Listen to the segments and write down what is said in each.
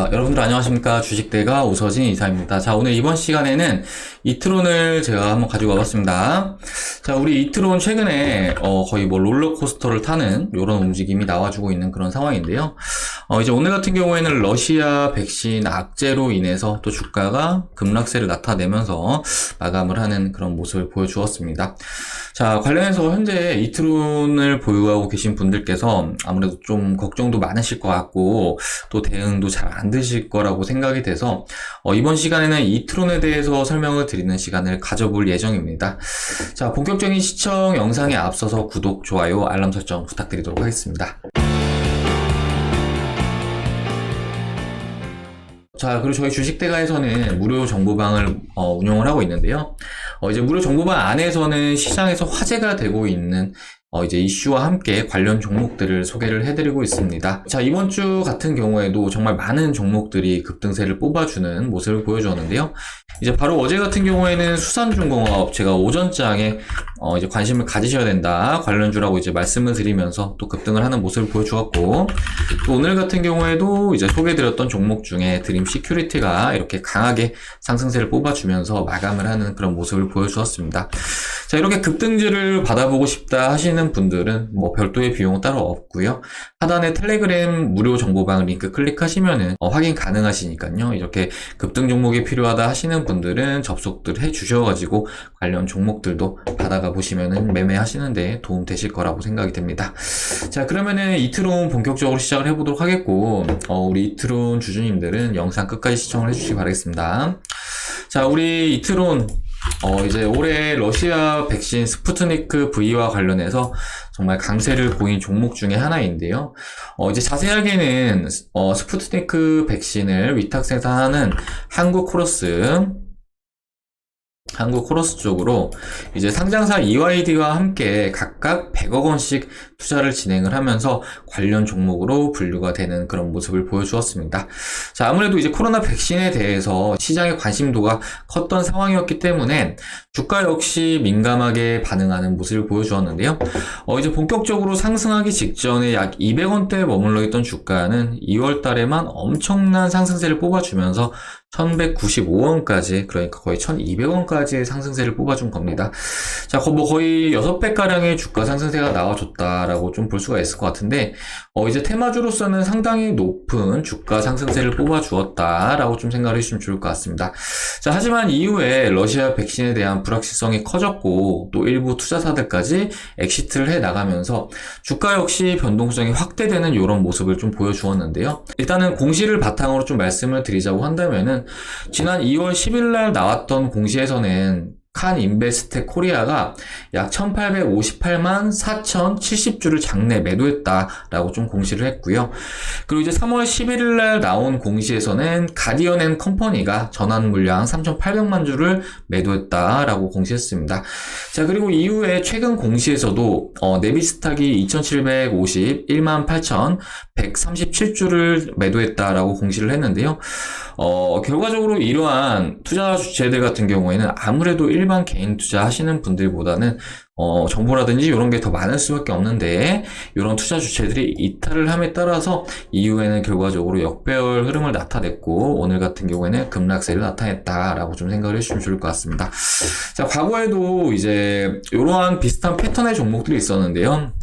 자, 여러분들 안녕하십니까. 주식대가 오서진 이사입니다. 자, 오늘 이번 시간에는 이트론을 제가 한번 가지고 와봤습니다. 자, 우리 이트론 최근에 거의 뭐 롤러코스터를 타는 이런 움직임이 나와주고 있는 그런 상황인데요. 이제 오늘 같은 경우에는 러시아 백신 악재로 인해서 또 주가가 급락세를 나타내면서 마감을 하는 그런 모습을 보여주었습니다. 자, 관련해서 현재 이트론을 보유하고 계신 분들께서 아무래도 좀 걱정도 많으실 것 같고 또 대응도 잘 안 되실 거라고 생각이 돼서 이번 시간에는 이트론에 대해서 설명을 드리는 시간을 가져볼 예정입니다. 자, 본격적인 시청 영상에 앞서서 구독, 좋아요, 알람 설정 부탁드리도록 하겠습니다. 자, 그리고 저희 주식대가에서는 무료 정보방을 운영을 하고 있는데요. 이제 무료 정보방 안에서는 시장에서 화제가 되고 있는 이제 이슈와 함께 관련 종목들을 소개를 해드리고 있습니다. 자, 이번 주 같은 경우에도 정말 많은 종목들이 급등세를 뽑아주는 모습을 보여주었는데요. 이제 바로 어제 같은 경우에는 수산중공업 제가 오전장에 이제 관심을 가지셔야 된다 관련주라고 이제 말씀을 드리면서 또 급등을 하는 모습을 보여주었고, 또 오늘 같은 경우에도 이제 소개드렸던 종목 중에 드림 시큐리티가 이렇게 강하게 상승세를 뽑아주면서 마감을 하는 그런 모습을 보여주었습니다. 자, 이렇게 급등주를 받아보고 싶다 하시는 분들은 뭐 별도의 비용은 따로 없고요. 하단에 텔레그램 무료 정보방 링크 클릭하시면은 확인 가능하시니까요. 이렇게 급등 종목이 필요하다 하시는 분들은 접속들 해 주셔가지고 관련 종목들도 받아가 보시면은 매매하시는데 도움 되실 거라고 생각이 됩니다. 자, 그러면은 이트론 본격적으로 시작을 해보도록 하겠고, 우리 이트론 주주님들은 영상 끝까지 시청을 해주시기 바라겠습니다. 자, 우리 이트론 이제 올해 러시아 백신 스푸트니크 V와 관련해서 정말 강세를 보인 종목 중에 하나인데요. 이제 자세하게는 스푸트니크 백신을 위탁 생산하는 한국 코러스 쪽으로 이제 상장사 EYD와 함께 각각 100억 원씩 투자를 진행을 하면서 관련 종목으로 분류가 되는 그런 모습을 보여주었습니다. 자, 아무래도 이제 코로나 백신에 대해서 시장의 관심도가 컸던 상황이었기 때문에 주가 역시 민감하게 반응하는 모습을 보여주었는데요. 이제 본격적으로 상승하기 직전에 약 200원대에 머물러 있던 주가는 2월 달에만 엄청난 상승세를 뽑아주면서 1195원까지, 그러니까 거의 1200원까지의 상승세를 뽑아준 겁니다. 자, 거의 6배가량의 주가 상승세가 나와줬다라고 좀 볼 수가 있을 것 같은데, 이제 테마주로서는 상당히 높은 주가 상승세를 뽑아주었다라고 좀 생각을 해주시면 좋을 것 같습니다. 자, 하지만 이후에 러시아 백신에 대한 불확실성이 커졌고, 또 일부 투자사들까지 엑시트를 해 나가면서 주가 역시 변동성이 확대되는 이런 모습을 좀 보여주었는데요. 일단은 공시를 바탕으로 좀 말씀을 드리자고 한다면은, 지난 2월 10일 날 나왔던 공시에서는 칸 인베스텍 코리아가 약 1858만 4070주를 장내 매도했다라고 좀 공시를 했고요. 그리고 이제 3월 11일 날 나온 공시에서는 가디언 앤 컴퍼니가 전환 물량 3800만 주를 매도했다라고 공시했습니다. 자, 그리고 이후에 최근 공시에서도 네비스탁이 2751만 8137주를 매도했다라고 공시를 했는데요. 결과적으로 이러한 투자 주체들 같은 경우에는 아무래도 일반 개인 투자 하시는 분들보다는 정보라든지 이런 게 더 많을 수밖에 없는데, 이런 투자 주체들이 이탈을 함에 따라서 이후에는 결과적으로 역배열 흐름을 나타냈고, 오늘 같은 경우에는 급락세를 나타냈다라고 좀 생각을 해주시면 좋을 것 같습니다. 자, 과거에도 이제 이러한 비슷한 패턴의 종목들이 있었는데요.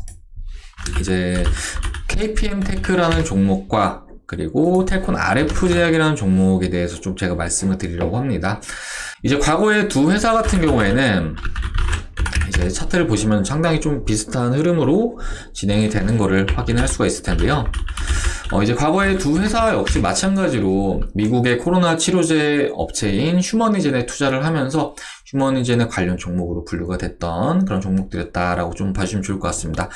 이제 KPM 테크라는 종목과 그리고 텔콘 RF 제약이라는 종목에 대해서 좀 제가 말씀을 드리려고 합니다. 이제 과거의 두 회사 같은 경우에는 이제 차트를 보시면 상당히 좀 비슷한 흐름으로 진행이 되는 거를 확인할 수가 있을 텐데요. 이제 과거의 두 회사 역시 마찬가지로 미국의 코로나 치료제 업체인 휴머니젠에 투자를 하면서 휴머니젠의 관련 종목으로 분류가 됐던 그런 종목들이었다라고 좀 봐주시면 좋을 것 같습니다.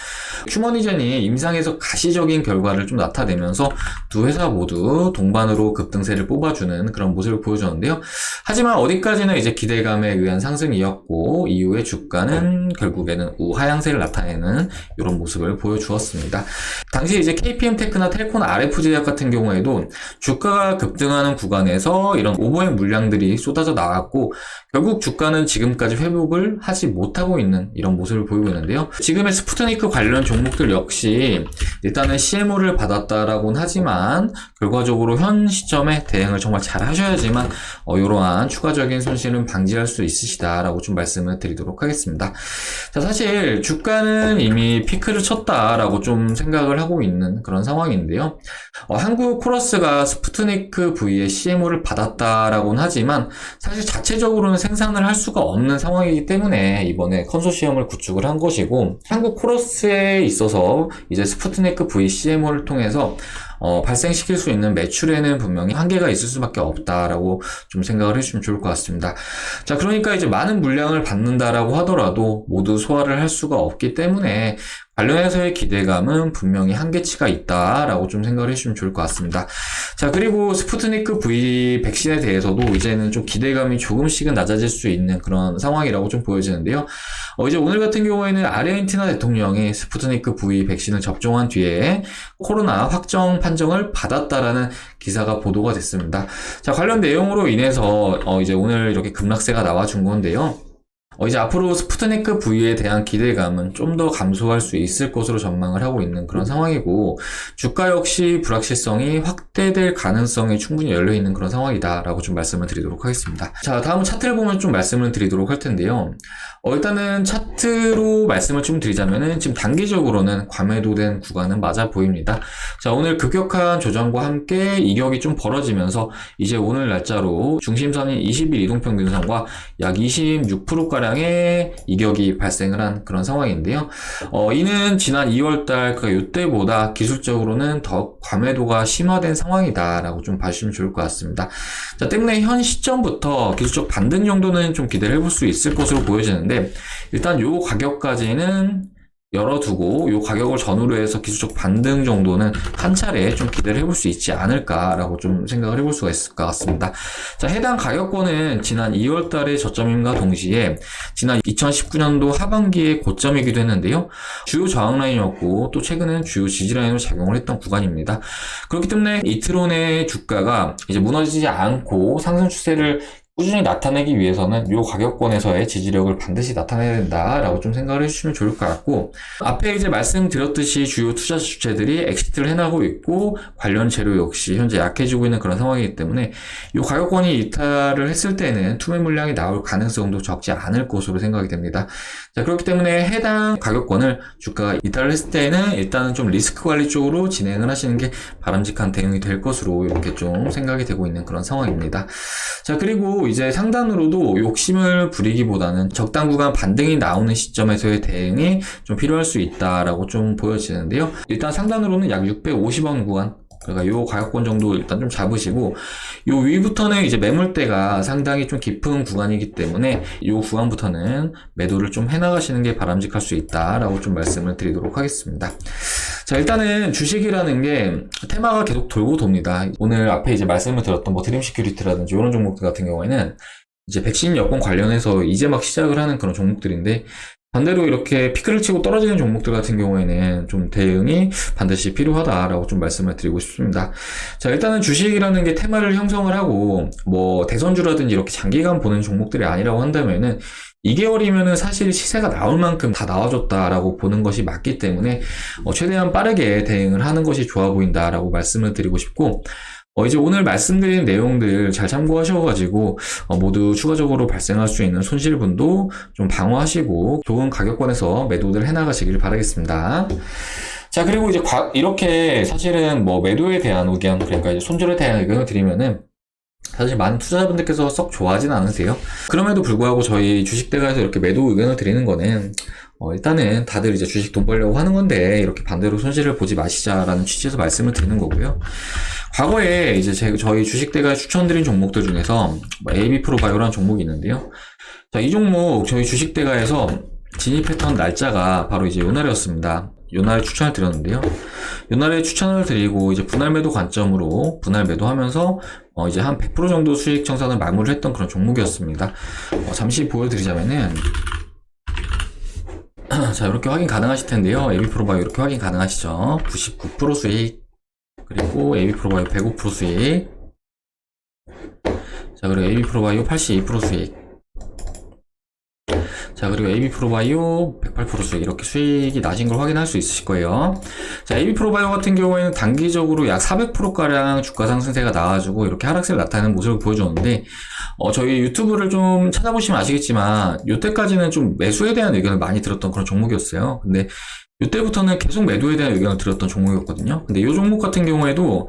휴머니젠이 임상에서 가시적인 결과를 좀 나타내면서 두 회사 모두 동반으로 급등세를 뽑아주는 그런 모습을 보여줬는데요. 하지만 어디까지는 이제 기대감에 의한 상승이었고, 이후에 주가는 결국에는 우하향세를 나타내는 이런 모습을 보여주었습니다. 당시 이제 KPM 테크나 텔콘 RF 제약 같은 경우에도 주가가 급등하는 구간에서 이런 오버행 물량들이 쏟아져 나왔고, 결국 주가 주가는 지금까지 회복을 하지 못하고 있는 이런 모습을 보이고 있는데요. 지금의 스푸트니크 관련 종목들 역시 일단은 CMO를 받았다라고는 하지만 결과적으로 현 시점에 대응을 정말 잘 하셔야지만 이러한 추가적인 손실은 방지할 수 있으시다라고 좀 말씀을 드리도록 하겠습니다. 자, 사실 주가는 이미 피크를 쳤다라고 좀 생각을 하고 있는 그런 상황인데요. 한국 코러스가 스푸트니크 V의 CMO를 받았다라고는 하지만 사실 자체적으로는 생산을 할 수가 없는 상황이기 때문에 이번에 컨소시엄을 구축을 한 것이고, 한국 코러스에 있어서 이제 스푸트니크 V CMO를 통해서 발생시킬 수 있는 매출에는 분명히 한계가 있을 수밖에 없다라고 좀 생각을 해주시면 좋을 것 같습니다. 자, 그러니까 이제 많은 물량을 받는다라고 하더라도 모두 소화를 할 수가 없기 때문에 관련해서의 기대감은 분명히 한계치가 있다라고 좀 생각을 해주시면 좋을 것 같습니다. 자, 그리고 스푸트니크 V 백신에 대해서도 이제는 좀 기대감이 조금씩은 낮아질 수 있는 그런 상황이라고 좀 보여지는데요. 이제 오늘 같은 경우에는 아르헨티나 대통령이 스푸트니크 V 백신을 접종한 뒤에 코로나 확정 판정을 받았다라는 기사가 보도가 됐습니다. 자, 관련 내용으로 인해서 이제 오늘 이렇게 급락세가 나와준 건데요. 이제 앞으로 스푸트니크 V에 대한 기대감은 좀 더 감소할 수 있을 것으로 전망을 하고 있는 그런 상황이고, 주가 역시 불확실성이 확대될 가능성이 충분히 열려있는 그런 상황이다라고 좀 말씀을 드리도록 하겠습니다. 자, 다음 차트를 보면 좀 말씀을 드리도록 할 텐데요. 일단은 차트로 말씀을 좀 드리자면은 지금 단기적으로는 과매도된 구간은 맞아 보입니다. 자, 오늘 급격한 조정과 함께 이격이 좀 벌어지면서 이제 오늘 날짜로 중심선인 20일 이동평균선과 약 26%가량의 이격이 발생을 한 그런 상황인데요. 이는 지난 2월달 그러니까 이때보다 기술적으로는 더 과매도가 심화된 상황이다라고 좀 봐주시면 좋을 것 같습니다. 자, 때문에 현 시점부터 기술적 반등 정도는 좀 기대를 해볼 수 있을 것으로 보여지는데, 일단 요 가격까지는 열어두고 요 가격을 전후로 해서 기술적 반등 정도는 한 차례 좀 기대를 해볼 수 있지 않을까라고 좀 생각을 해볼 수가 있을 것 같습니다. 자, 해당 가격권은 지난 2월 달의 저점임과 동시에 지난 2019년도 하반기의 고점이기도 했는데요. 주요 저항 라인이었고 또 최근에는 주요 지지 라인으로 작용을 했던 구간입니다. 그렇기 때문에 이틀온의 주가가 이제 무너지지 않고 상승 추세를 꾸준히 나타내기 위해서는 이 가격권에서의 지지력을 반드시 나타내야 된다라고 좀 생각을 해주시면 좋을 것 같고, 앞에 이제 말씀드렸듯이 주요 투자 주체들이 엑시트를 해나가고 있고 관련 재료 역시 현재 약해지고 있는 그런 상황이기 때문에 이 가격권이 이탈을 했을 때는 투매 물량이 나올 가능성도 적지 않을 것으로 생각이 됩니다. 자, 그렇기 때문에 해당 가격권을 주가가 이탈을 했을 때는 일단은 좀 리스크 관리 쪽으로 진행을 하시는 게 바람직한 대응이 될 것으로 이렇게 좀 생각이 되고 있는 그런 상황입니다. 자, 그리고 이제 상단으로도 욕심을 부리기보다는 적당 구간 반등이 나오는 시점에서의 대응이 좀 필요할 수 있다라고 좀 보여지는데요. 일단 상단으로는 약 650원 구간, 그러니까 요 가격권 정도 일단 좀 잡으시고, 요 위부터는 이제 매물대가 상당히 좀 깊은 구간이기 때문에 요 구간부터는 매도를 좀 해나가시는 게 바람직할 수 있다라고 좀 말씀을 드리도록 하겠습니다. 자, 일단은 주식이라는 게 테마가 계속 돌고 돕니다. 오늘 앞에 이제 말씀을 드렸던 뭐 드림 시큐리티라든지 이런 종목들 같은 경우에는 이제 백신 여권 관련해서 이제 막 시작을 하는 그런 종목들인데, 반대로 이렇게 피크를 치고 떨어지는 종목들 같은 경우에는 좀 대응이 반드시 필요하다라고 좀 말씀을 드리고 싶습니다. 자, 일단은 주식이라는 게 테마를 형성을 하고 뭐 대선주라든지 이렇게 장기간 보는 종목들이 아니라고 한다면은 2개월이면은 사실 시세가 나올 만큼 다 나와줬다라고 보는 것이 맞기 때문에 최대한 빠르게 대응을 하는 것이 좋아 보인다라고 말씀을 드리고 싶고, 이제 오늘 말씀드린 내용들 잘 참고하셔가지고 모두 추가적으로 발생할 수 있는 손실분도 좀 방어하시고 좋은 가격권에서 매도를 해나가시길 바라겠습니다. 자, 그리고 이제 이렇게 사실은 뭐 매도에 대한 의견, 그러니까 이제 손절에 대한 의견을 드리면은 사실 많은 투자자분들께서 썩 좋아하진 않으세요. 그럼에도 불구하고 저희 주식대가에서 이렇게 매도 의견을 드리는 거는 일단은 다들 이제 주식 돈 벌려고 하는 건데 이렇게 반대로 손실을 보지 마시자라는 취지에서 말씀을 드리는 거고요. 과거에 이제 저희 주식대가 추천드린 종목들 중에서 AB 프로바이오라는 종목이 있는데요. 자, 이 종목 저희 주식대가에서 진입 패턴 날짜가 바로 이제 요날이었습니다. 요날에 추천을 드렸는데요. 요날에 추천을 드리고 이제 분할 매도 관점으로 분할 매도하면서 이제 한 100% 정도 수익 청산을 마무리를 했던 그런 종목이었습니다. 잠시 보여드리자면은 자, 이렇게 확인 가능하실 텐데요. AB 프로바이오 이렇게 확인 가능하시죠. 99% 수익, 그리고 AB 프로바이오 105% 수익, 자, 그리고 AB 프로바이오 82% 수익, 자, 그리고 AB프로바이오 108% 수익, 이렇게 수익이 나신 걸 확인할 수 있으실 거예요. 자, AB프로바이오 같은 경우에는 단기적으로 약 400%가량 주가 상승세가 나와가지고 이렇게 하락세를 나타내는 모습을 보여줬는데, 저희 유튜브를 좀 찾아보시면 아시겠지만, 이때까지는 좀 매수에 대한 의견을 많이 들었던 그런 종목이었어요. 근데 이때부터는 계속 매도에 대한 의견을 들었던 종목이었거든요. 근데 이 종목 같은 경우에도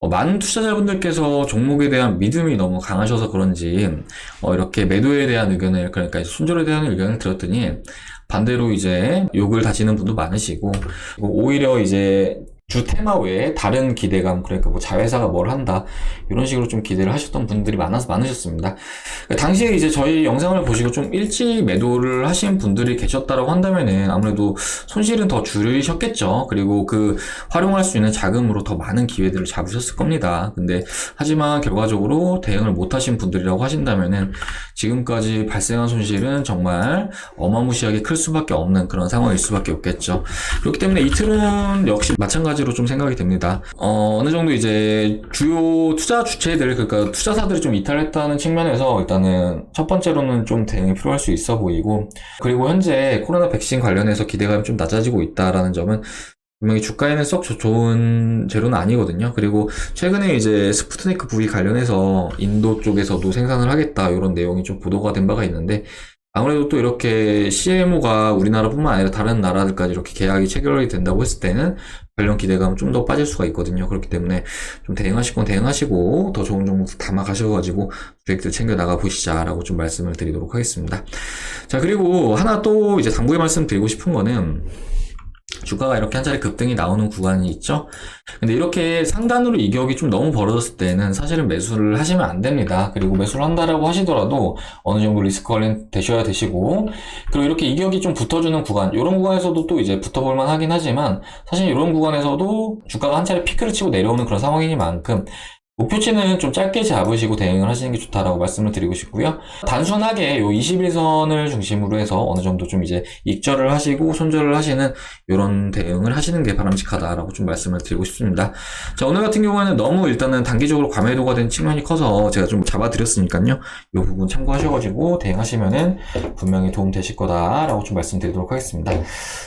많은 투자자분들께서 종목에 대한 믿음이 너무 강하셔서 그런지 이렇게 매도에 대한 의견을, 그러니까 손절에 대한 의견을 들었더니 반대로 이제 욕을 다시는 분도 많으시고, 오히려 이제 주 테마 외에 다른 기대감, 그러니까 뭐 자회사가 뭘 한다 이런 식으로 좀 기대를 하셨던 분들이 많으셨습니다. 당시에 이제 저희 영상을 보시고 좀 일찍 매도를 하신 분들이 계셨다라고 한다면은 아무래도 손실은 더 줄이셨겠죠. 그리고 그 활용할 수 있는 자금으로 더 많은 기회들을 잡으셨을 겁니다. 근데 하지만 결과적으로 대응을 못 하신 분들이라고 하신다면은 지금까지 발생한 손실은 정말 어마무시하게 클 수밖에 없는 그런 상황일 수밖에 없겠죠. 그렇기 때문에 이틀은 역시 마찬가지로 좀 생각이 됩니다. 어느 정도 이제 주요 투자 주체들, 그러니까 투자사들이 좀 이탈했다는 측면에서 일단은 첫 번째로는 좀 대응이 필요할 수 있어 보이고, 그리고 현재 코로나 백신 관련해서 기대감이 좀 낮아지고 있다라는 점은 분명히 주가에는 썩 좋은 재료는 아니거든요. 그리고 최근에 이제 스푸트니크 V 관련해서 인도 쪽에서도 생산을 하겠다 이런 내용이 좀 보도가 된 바가 있는데, 아무래도 또 이렇게 CMO가 우리나라뿐만 아니라 다른 나라들까지 이렇게 계약이 체결이 된다고 했을 때는 관련 기대감은 좀 더 빠질 수가 있거든요. 그렇기 때문에 좀 대응하실 건 대응하시고 더 좋은 종목 담아 가셔가지고 수익들 챙겨 나가 보시자라고 좀 말씀을 드리도록 하겠습니다. 자, 그리고 하나 또 이제 당부의 말씀 드리고 싶은 거는, 주가가 이렇게 한 차례 급등이 나오는 구간이 있죠. 근데 이렇게 상단으로 이격이 좀 너무 벌어졌을 때는 사실은 매수를 하시면 안 됩니다. 그리고 매수를 한다라고 하시더라도 어느 정도 리스크 관련 되셔야 되시고, 그리고 이렇게 이격이 좀 붙어주는 구간, 이런 구간에서도 또 이제 붙어볼만 하긴 하지만, 사실 이런 구간에서도 주가가 한 차례 피크를 치고 내려오는 그런 상황이니만큼 목표치는 좀 짧게 잡으시고 대응을 하시는 게 좋다라고 말씀을 드리고 싶고요. 단순하게 요 21선을 중심으로 해서 어느 정도 좀 이제 익절을 하시고 손절을 하시는 이런 대응을 하시는 게 바람직하다라고 좀 말씀을 드리고 싶습니다. 자, 오늘 같은 경우에는 너무 일단은 단기적으로 과매도가 된 측면이 커서 제가 좀 잡아드렸으니까요. 이 부분 참고하셔가지고 대응하시면은 분명히 도움 되실 거다라고 좀 말씀드리도록 하겠습니다.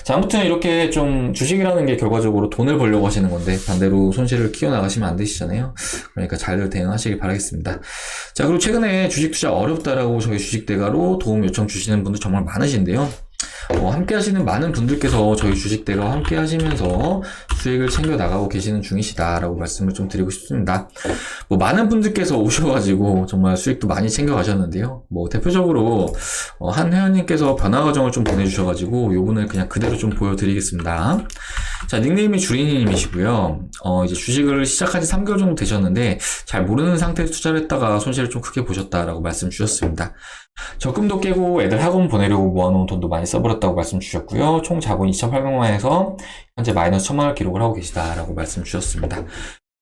자, 아무튼 이렇게 좀 주식이라는 게 결과적으로 돈을 벌려고 하시는 건데 반대로 손실을 키워나가시면 안 되시잖아요. 그러니까 잘들 대응하시길 바라겠습니다. 자, 그리고 최근에 주식 투자 어렵다라고 저희 주식대가로 도움 요청 주시는 분들 정말 많으신데요. 함께 하시는 많은 분들께서 저희 주식대가와 함께 하시면서 수익을 챙겨 나가고 계시는 중이시다라고 말씀을 좀 드리고 싶습니다. 많은 분들께서 오셔가지고 정말 수익도 많이 챙겨 가셨는데요. 대표적으로 한 회원님께서 변화 과정을 좀 보내주셔가지고 요분을 그냥 그대로 좀 보여드리겠습니다. 자, 닉네임이 주린이님이시고요. 이제 주식을 시작한 지 3개월 정도 되셨는데 잘 모르는 상태에서 투자를 했다가 손실을 좀 크게 보셨다라고 말씀 주셨습니다. 적금도 깨고 애들 학원 보내려고 모아놓은 돈도 많이 써버렸다고 말씀 주셨고요. 총 자본 2,800만원에서 현재 마이너스 1,000만원을 기록을 하고 계시다라고 말씀 주셨습니다.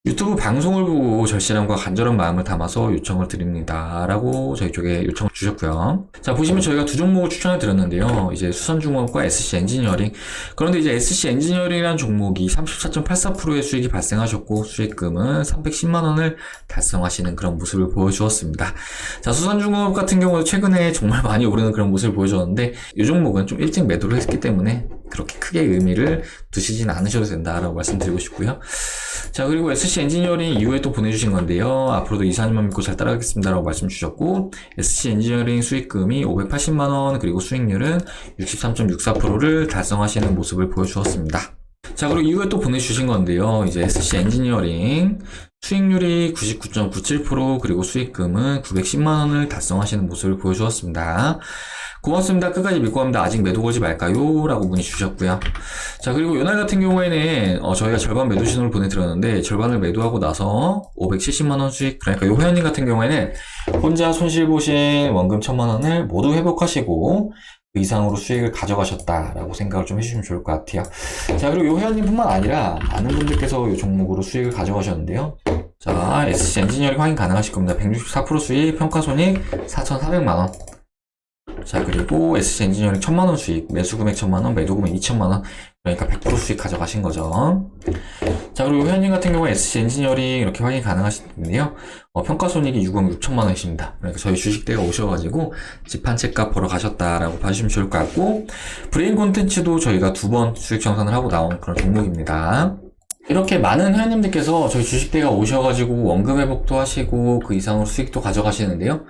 유튜브 방송을 보고 절실함과 간절한 마음을 담아서 요청을 드립니다 라고 저희 쪽에 요청을 주셨고요. 자, 보시면 저희가 두 종목을 추천을 드렸는데요. 이제 수산중공업과 SC 엔지니어링. 그런데 이제 SC 엔지니어링이라는 종목이 34.84%의 수익이 발생하셨고 수익금은 310만원을 달성하시는 그런 모습을 보여주었습니다. 자, 수산중공업 같은 경우도 최근에 정말 많이 오르는 그런 모습을 보여줬는데 이 종목은 좀 일찍 매도를 했기 때문에 그렇게 크게 의미를 두시진 않으셔도 된다라고 말씀드리고 싶고요. 자, 그리고 SC 엔지니어링 이후에 또 보내주신 건데요. 앞으로도 이사님만 믿고 잘 따라가겠습니다라고 말씀 주셨고, SC 엔지니어링 수익금이 580만원, 그리고 수익률은 63.64%를 달성하시는 모습을 보여주었습니다. 자, 그리고 이후에 또 보내주신 건데요. 이제 SC 엔지니어링 수익률이 99.97%, 그리고 수익금은 910만원을 달성하시는 모습을 보여주었습니다. 고맙습니다. 끝까지 믿고 합니다. 아직 매도 걸지 말까요? 라고 문의 주셨고요. 자, 그리고 요날 같은 경우에는 저희가 절반 매도 신호를 보내드렸는데 절반을 매도하고 나서 570만원 수익, 그러니까 요 회원님 같은 경우에는 혼자 손실 보신 원금 1,000만원을 모두 회복하시고 그 이상으로 수익을 가져가셨다라고 생각을 좀 해주시면 좋을 것 같아요. 자, 그리고 요 회원님뿐만 아니라 많은 분들께서 요 종목으로 수익을 가져가셨는데요. 자, SC 엔지니어링 확인 가능하실 겁니다. 164% 수익, 평가손익 4,400만원. 자, 그리고 SC 엔지니어링 1000만원 수익, 매수 금액 1000만원, 매도 금액 2000만원, 그러니까 100% 수익 가져가신 거죠. 자, 그리고 회원님 같은 경우에 SC 엔지니어링 이렇게 확인 가능하신데요. 평가 손익이 6억 6천만원이십니다. 그러니까 저희 주식대가 오셔가지고 집 한 채 값 보러 가셨다라고 봐주시면 좋을 것 같고, 브레인 콘텐츠도 저희가 2번 수익 정산을 하고 나온 그런 종목입니다. 이렇게 많은 회원님들께서 저희 주식대가 오셔가지고 원금 회복도 하시고 그 이상으로 수익도 가져가시는데요.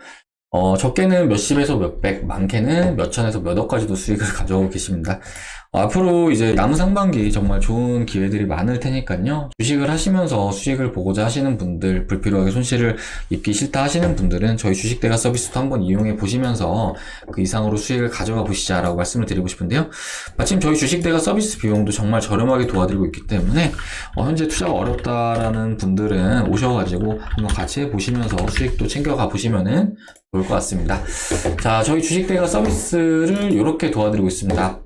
적게는 몇십에서 몇백, 많게는 몇천에서 몇억까지도 수익을 가져오고 계십니다. 앞으로 이제 남은 상반기 정말 좋은 기회들이 많을 테니까요. 주식을 하시면서 수익을 보고자 하시는 분들, 불필요하게 손실을 입기 싫다 하시는 분들은 저희 주식대가 서비스도 한번 이용해 보시면서 그 이상으로 수익을 가져가 보시자라고 말씀을 드리고 싶은데요. 마침 저희 주식대가 서비스 비용도 정말 저렴하게 도와드리고 있기 때문에 현재 투자가 어렵다라는 분들은 오셔가지고 한번 같이 해보시면서 수익도 챙겨가 보시면은 좋을 것 같습니다. 자, 저희 주식대가 서비스를 이렇게 도와드리고 있습니다.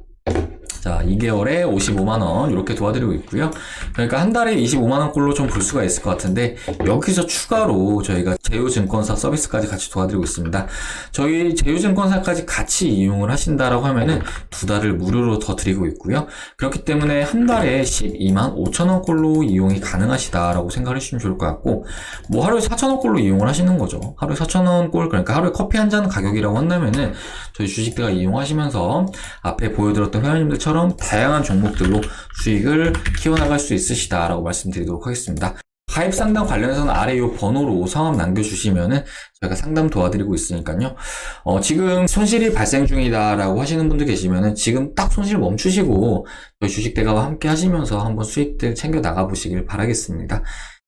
자, 2개월에 55만원 이렇게 도와드리고 있고요. 그러니까 한 달에 25만원 꼴로 좀 볼 수가 있을 것 같은데, 여기서 추가로 저희가 제휴증권사 서비스까지 같이 도와드리고 있습니다. 저희 제휴증권사까지 같이 이용을 하신다라고 하면은 2달을 무료로 더 드리고 있고요. 그렇기 때문에 한 달에 12만 5천원 꼴로 이용이 가능하시다라고 생각을 해주시면 좋을 것 같고, 뭐 하루에 4천원 꼴로 이용을 하시는 거죠. 하루에 4천원 꼴, 그러니까 하루에 커피 한 잔 가격이라고 한다면은 저희 주식대가 이용하시면서 앞에 보여드렸던 회원님들처럼 다양한 종목들로 수익을 키워나갈 수 있으시다라고 말씀드리도록 하겠습니다. 가입 상담 관련해서는 아래 이 번호로 성함 남겨주시면은 저희가 상담 도와드리고 있으니까요. 지금 손실이 발생 중이다라고 하시는 분들 계시면은 지금 딱 손실 멈추시고 저희 주식대가와 함께 하시면서 한번 수익들 챙겨 나가 보시길 바라겠습니다.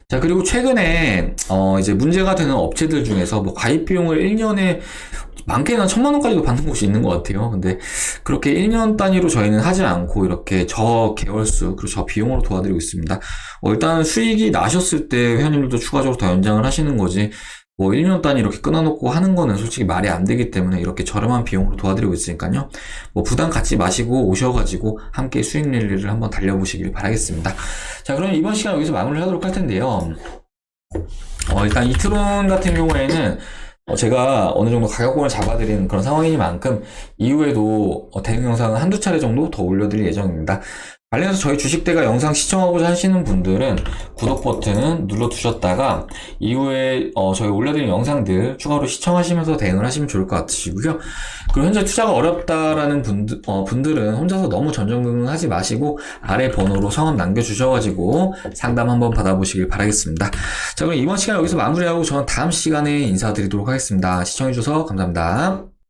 자, 그리고 최근에 이제 문제가 되는 업체들 중에서 뭐 가입 비용을 1년에 많게는 1000만원까지도 받는 곳이 있는 것 같아요. 근데 그렇게 1년 단위로 저희는 하지 않고 이렇게 저 개월수, 그리고 저 비용으로 도와드리고 있습니다. 일단 수익이 나셨을 때 회원님들도 추가적으로 더 연장을 하시는 거지, 뭐 1년 단위 이렇게 끊어놓고 하는 거는 솔직히 말이 안 되기 때문에 이렇게 저렴한 비용으로 도와드리고 있으니까요. 뭐 부담 갖지 마시고 오셔가지고 함께 수익 랠리를 한번 달려보시길 바라겠습니다. 자, 그럼 이번 시간 여기서 마무리를 하도록 할 텐데요. 일단 이트론 같은 경우에는 제가 어느 정도 가격권을 잡아드리는 그런 상황이니만큼 이후에도 대응 영상은 한두 차례 정도 더 올려드릴 예정입니다. 관련해서 저희 주식대가 영상 시청하고자 하시는 분들은 구독 버튼 눌러두셨다가 이후에 저희 올려드린 영상들 추가로 시청하시면서 대응을 하시면 좋을 것 같으시고요. 그리고 현재 투자가 어렵다라는 분들은 혼자서 너무 전전긍긍하지 마시고 아래 번호로 성함 남겨주셔가지고 상담 한번 받아보시길 바라겠습니다. 자, 그럼 이번 시간 여기서 마무리하고 저는 다음 시간에 인사드리도록 하겠습니다. 시청해주셔서 감사합니다.